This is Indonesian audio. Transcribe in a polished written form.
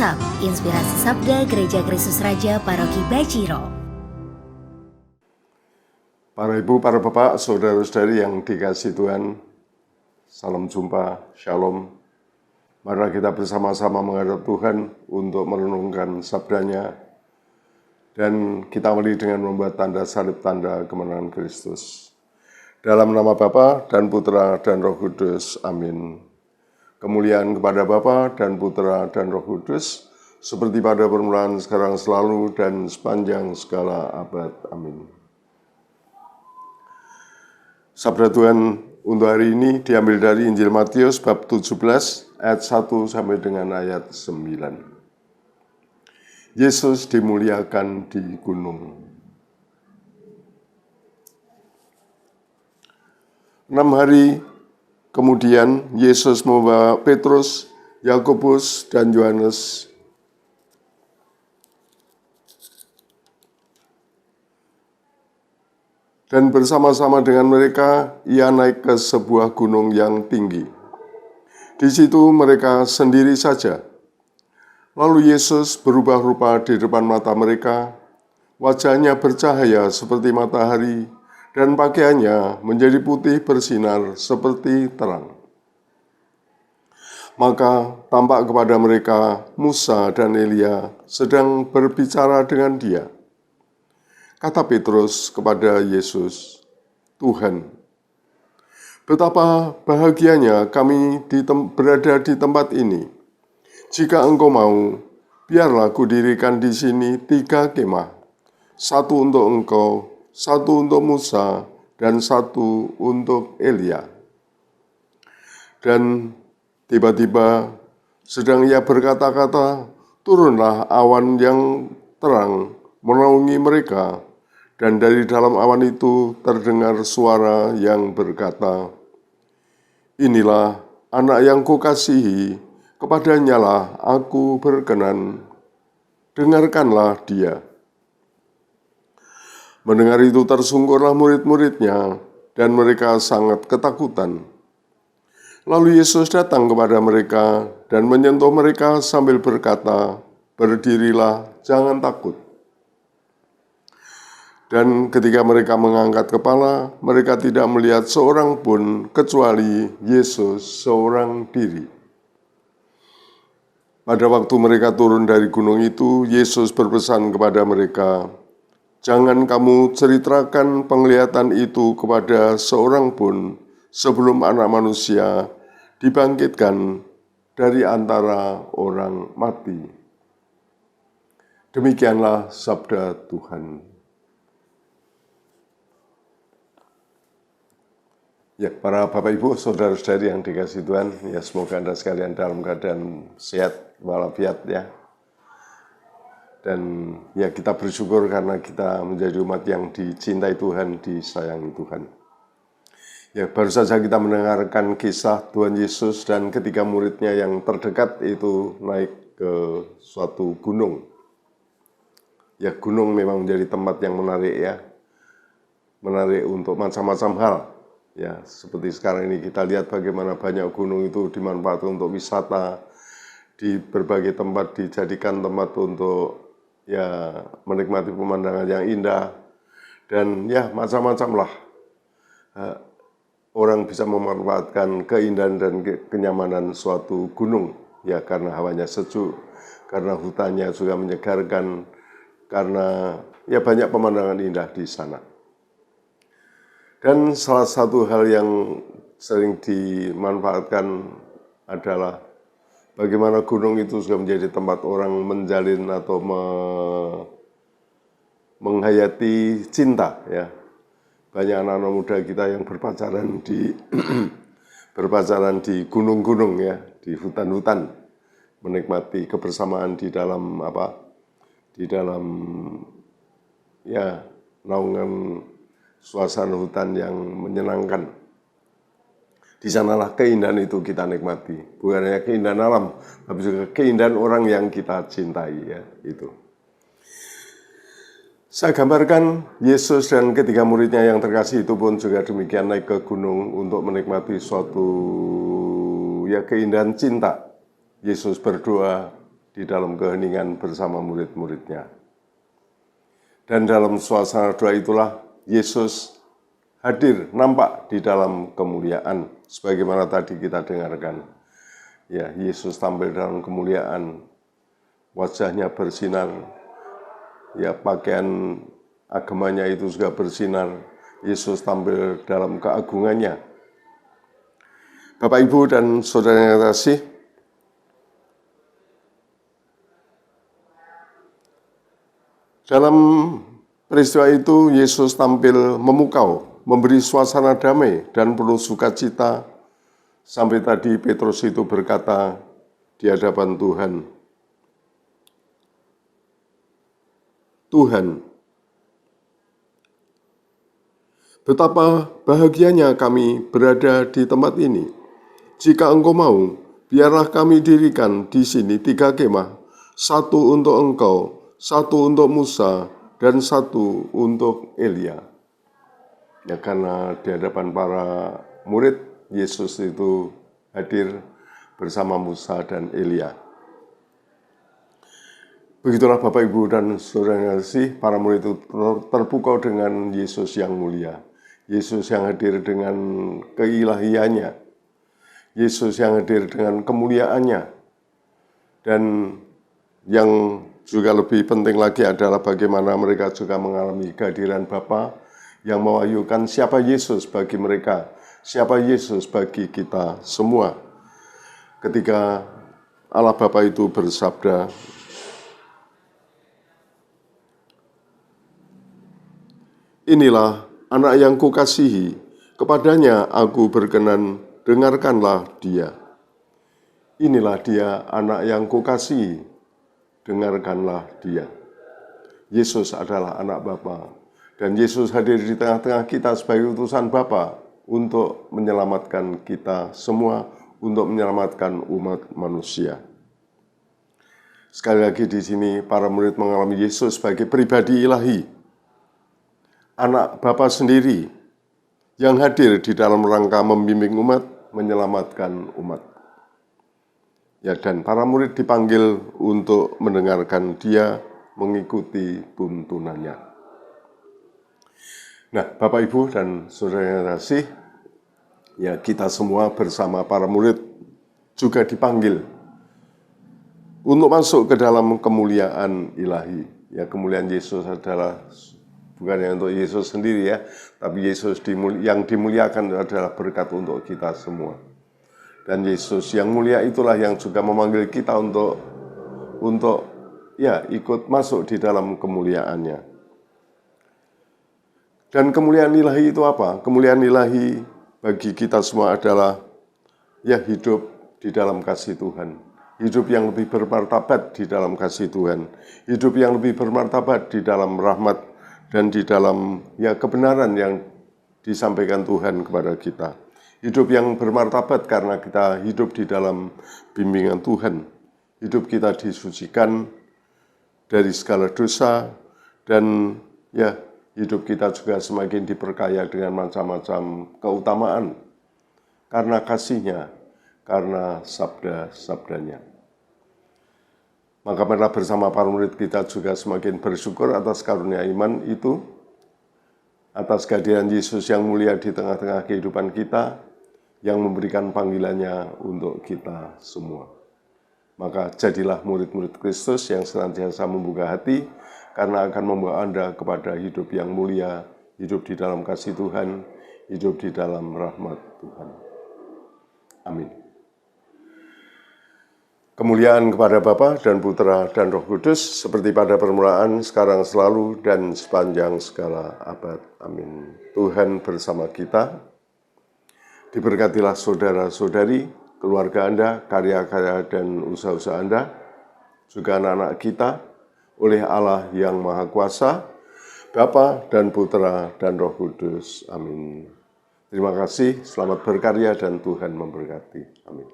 WhatsApp Inspirasi Sabda Gereja Kristus Raja Paroki Baciro. Para ibu, para bapak, saudara-saudari yang dikasihi Tuhan, salam jumpa, shalom. Mari kita bersama-sama menghadap Tuhan untuk merenungkan sabdanya. Dan kita awali dengan membuat tanda salib, tanda kemenangan Kristus. Dalam nama Bapa dan Putra dan Roh Kudus, amin. Kemuliaan kepada Bapa dan Putra dan Roh Kudus, seperti pada permulaan, sekarang, selalu, dan sepanjang segala abad. Amin. Sabda Tuhan untuk hari ini diambil dari Injil Matius bab 17 ayat 1 sampai dengan ayat 9. Yesus dimuliakan di gunung. 6 hari kemudian Yesus membawa Petrus, Yakobus, dan Yohanes dan bersama-sama dengan mereka ia naik ke sebuah gunung yang tinggi. Di situ mereka sendiri saja. Lalu Yesus berubah rupa di depan mata mereka, wajahnya bercahaya seperti matahari, dan pakaiannya menjadi putih bersinar seperti terang. Maka tampak kepada mereka Musa dan Elia sedang berbicara dengan dia. Kata Petrus kepada Yesus, "Tuhan, betapa bahagianya kami berada di tempat ini. Jika Engkau mau, biarlah kudirikan di sini 3 kemah, 1 untuk Engkau, 1 untuk Musa, dan 1 untuk Elia." Dan tiba-tiba, sedang ia berkata-kata, turunlah awan yang terang menaungi mereka, dan dari dalam awan itu terdengar suara yang berkata, "Inilah anak yang kukasihi, kepadanya lah aku berkenan, dengarkanlah dia." Mendengar itu tersungkurlah murid-muridnya, dan mereka sangat ketakutan. Lalu Yesus datang kepada mereka dan menyentuh mereka sambil berkata, "Berdirilah, jangan takut." Dan ketika mereka mengangkat kepala, mereka tidak melihat seorang pun kecuali Yesus seorang diri. Pada waktu mereka turun dari gunung itu, Yesus berpesan kepada mereka, "Jangan kamu ceritakan penglihatan itu kepada seorang pun sebelum Anak Manusia dibangkitkan dari antara orang mati." Demikianlah sabda Tuhan. Ya, para Bapak Ibu, saudara-saudari yang dikasihi Tuhan, ya semoga Anda sekalian dalam keadaan sehat walafiat ya. Dan ya kita bersyukur karena kita menjadi umat yang dicintai Tuhan, disayangi Tuhan. Ya, baru saja kita mendengarkan kisah Tuhan Yesus dan ketiga muridnya yang terdekat itu naik ke suatu gunung. Ya, gunung memang menjadi tempat yang menarik ya. Menarik untuk macam-macam hal. Ya, seperti sekarang ini kita lihat bagaimana banyak gunung itu dimanfaatkan untuk wisata, di berbagai tempat dijadikan tempat untuk ya menikmati pemandangan yang indah, dan ya macam-macam lah. Orang bisa memanfaatkan keindahan dan kenyamanan suatu gunung, ya karena hawanya sejuk, karena hutannya juga menyegarkan, karena ya banyak pemandangan indah di sana. Dan salah satu hal yang sering dimanfaatkan adalah bagaimana gunung itu juga menjadi tempat orang menjalin atau menghayati cinta ya. Banyak anak-anak muda kita yang berpacaran di gunung-gunung ya, di hutan-hutan, menikmati kebersamaan di dalam ya naungan suasana hutan yang menyenangkan. Di sanalah keindahan itu kita nikmati. Bukan hanya keindahan alam, tapi juga keindahan orang yang kita cintai ya, itu. Saya gambarkan Yesus dan ketiga muridnya yang terkasih itu pun juga demikian naik ke gunung untuk menikmati suatu ya keindahan cinta. Yesus berdoa, di dalam keheningan bersama murid-muridnya. Dan dalam suasana doa itulah Yesus hadir, nampak di dalam kemuliaan. Sebagaimana tadi kita dengarkan. Ya, Yesus tampil dalam kemuliaan, wajahnya bersinar, ya pakaian agamanya itu juga bersinar. Yesus tampil dalam keagungannya. Bapak, Ibu, dan saudara yang kasih, dalam peristiwa itu Yesus tampil memukau, memberi suasana damai dan penuh sukacita. Sampai tadi Petrus itu berkata di hadapan Tuhan, Tuhan, betapa bahagianya kami berada di tempat ini. Jika Engkau mau, biarlah kami dirikan di sini 3 kemah, 1 untuk Engkau, 1 untuk Musa, dan 1 untuk Elia. Ya, karena di hadapan para murid, Yesus itu hadir bersama Musa dan Elia. Begitulah Bapak, Ibu, dan saudara yang kasih, para murid itu terpukau dengan Yesus yang mulia. Yesus yang hadir dengan keilahiannya. Yesus yang hadir dengan kemuliaannya. Dan yang juga lebih penting lagi adalah bagaimana mereka juga mengalami kehadiran Bapa yang mewahyukan siapa Yesus bagi mereka, siapa Yesus bagi kita semua. Ketika Allah Bapa itu bersabda, inilah anak yang kukasihi, kepadanya aku berkenan, dengarkanlah dia. Inilah dia anak yang kukasihi, dengarkanlah dia. Yesus adalah anak Bapa, dan Yesus hadir di tengah-tengah kita sebagai utusan Bapa untuk menyelamatkan kita semua, untuk menyelamatkan umat manusia. Sekali lagi di sini para murid mengalami Yesus sebagai pribadi ilahi, anak Bapa sendiri yang hadir di dalam rangka membimbing umat, menyelamatkan umat. Ya, dan para murid dipanggil untuk mendengarkan dia, mengikuti tuntunannya. Nah, Bapak, Ibu, dan saudara yang kasih, ya kita semua bersama para murid juga dipanggil untuk masuk ke dalam kemuliaan ilahi. Ya, kemuliaan Yesus adalah bukan yang untuk Yesus sendiri ya, tapi Yesus yang dimuliakan adalah berkat untuk kita semua. Dan Yesus yang mulia itulah yang juga memanggil kita untuk ya ikut masuk di dalam kemuliaannya. Dan kemuliaan ilahi itu apa? Kemuliaan ilahi bagi kita semua adalah ya hidup di dalam kasih Tuhan. Hidup yang lebih bermartabat di dalam kasih Tuhan. Hidup yang lebih bermartabat di dalam rahmat dan di dalam ya kebenaran yang disampaikan Tuhan kepada kita. Hidup yang bermartabat karena kita hidup di dalam bimbingan Tuhan. Hidup kita disucikan dari segala dosa, dan ya hidup kita juga semakin diperkaya dengan macam-macam keutamaan karena kasih-Nya, karena sabda-sabdanya. Maka marilah bersama para murid kita juga semakin bersyukur atas karunia iman itu, atas kehadiran Yesus yang mulia di tengah-tengah kehidupan kita, yang memberikan panggilannya untuk kita semua. Maka jadilah murid-murid Kristus yang senantiasa membuka hati, karena akan membawa Anda kepada hidup yang mulia, hidup di dalam kasih Tuhan, hidup di dalam rahmat Tuhan. Amin. Kemuliaan kepada Bapa dan Putra dan Roh Kudus, seperti pada permulaan, sekarang, selalu, dan sepanjang segala abad. Amin. Tuhan bersama kita. Diberkatilah saudara-saudari, keluarga Anda, karya-karya dan usaha-usaha Anda, juga anak-anak kita, oleh Allah yang Maha Kuasa, Bapa dan Putra dan Roh Kudus. Amin. Terima kasih, selamat berkarya dan Tuhan memberkati. Amin.